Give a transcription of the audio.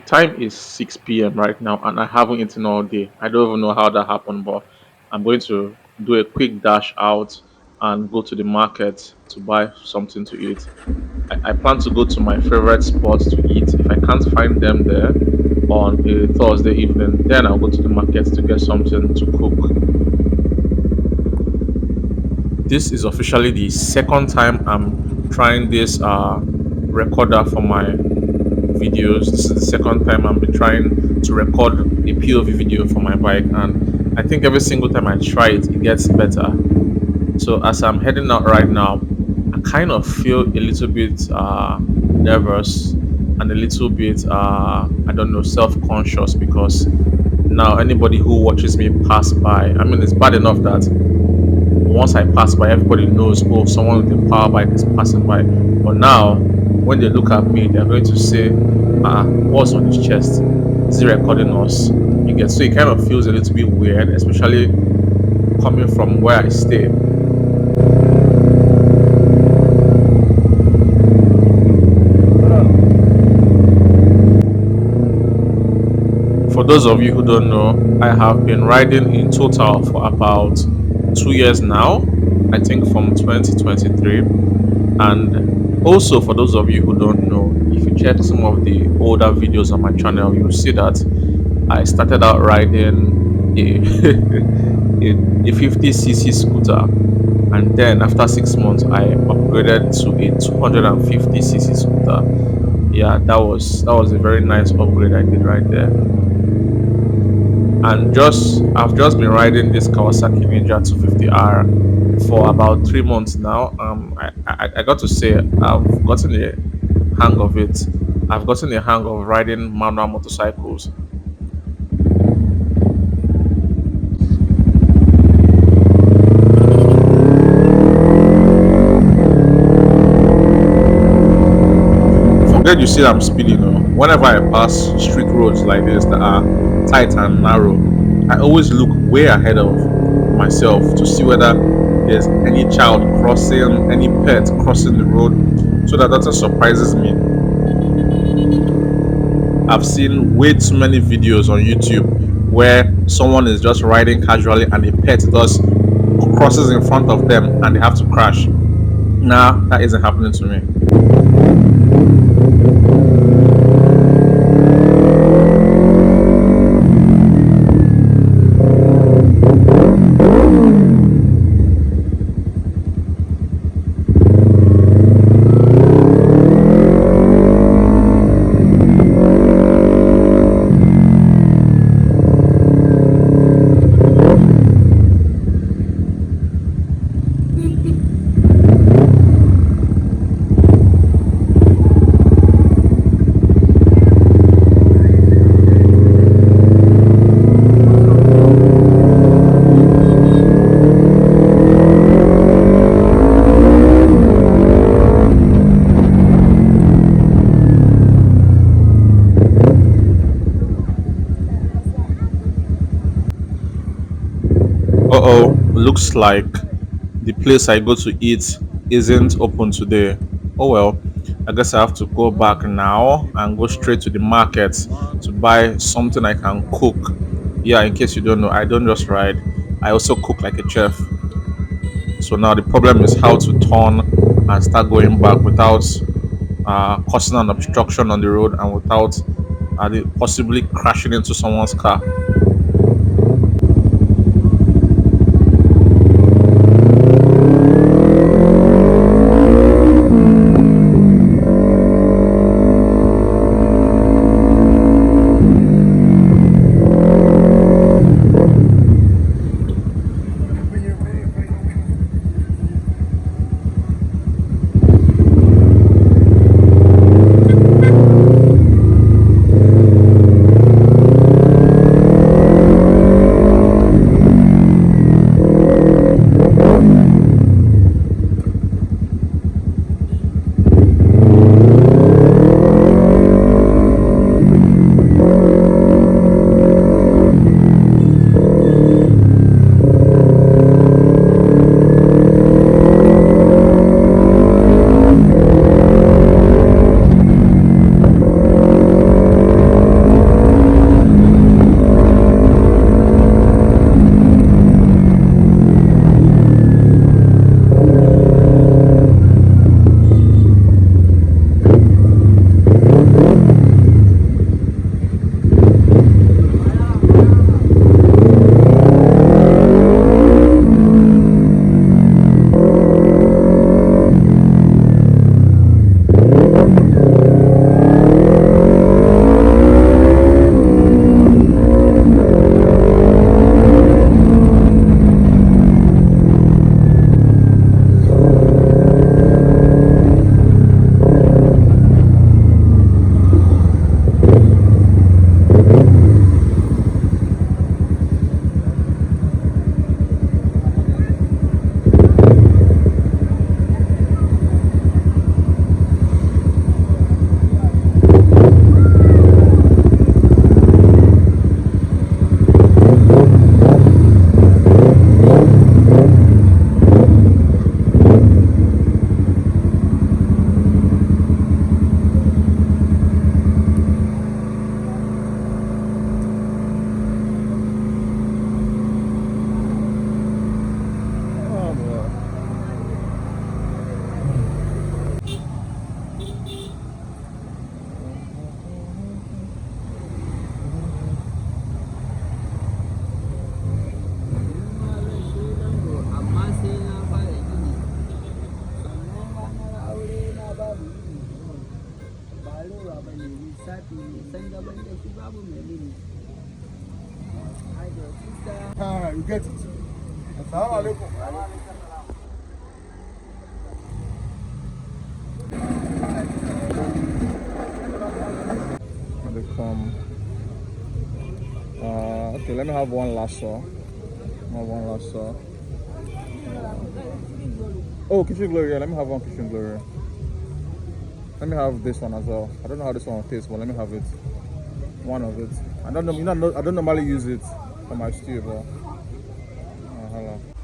Time is 6 p.m. right now, and I haven't eaten all day. I don't even know how that happened, but I'm going to do a quick dash out and go to the market to buy something to eat. I plan to go to my favorite spot to eat. If I can't find them there on a Thursday evening, then I'll go to the market to get something to cook. This is officially the second time I'm trying this recorder for my videos. This is the second time I've been trying to record a POV video for my bike, and I think every single time I try it, it gets better. So as I'm heading out right now, I kind of feel a little bit nervous and a little bit I don't know, self-conscious, because now anybody who watches me pass by, I mean, it's bad enough that once I pass by, everybody knows, oh, someone with a power bike is passing by. But now, when they look at me, they're going to say, what's on his chest? Is he recording us? You get, so it kind of feels a little bit weird, especially coming from where I stay. For those of you who don't know, I have been riding in total for about 2 years now, I think from 2023. And also, for those of you who don't know, if you check some of the older videos on my channel, you'll see that I started out riding a 50cc scooter, and then after 6 months, I upgraded to a 250cc scooter. Yeah, that was a very nice upgrade I did right there. And just I've just been riding this Kawasaki Ninja 250R for about 3 months now. I got to say I've gotten a hang of it. I've gotten a hang of riding manual motorcycles. Forget you see I'm speeding. Whenever I pass street roads like this that are tight and narrow, I always look way ahead of myself to see whether there's any child crossing, any pet crossing the road, so that nothing surprises me. I've seen way too many videos on YouTube where someone is just riding casually and a pet just crosses in front of them and they have to crash. Nah, that isn't happening to me. Uh-oh, looks like the place I go to eat isn't open today. Oh well, I guess I have to go back now and go straight to the market to buy something I can cook. Yeah, in case you don't know, I don't just ride, I also cook like a chef. So now the problem is how to turn and start going back without causing an obstruction on the road and without possibly crashing into someone's car. get it. Assalamu alaikum. They come. Okay, let me have one last saw. One last saw. Oh, kitchen glory. Yeah, let me have one kitchen glory. Let me have this one as well. I don't know how this one will taste, but let me have it. One of it. I don't know. I don't normally use it for my stew, but hello.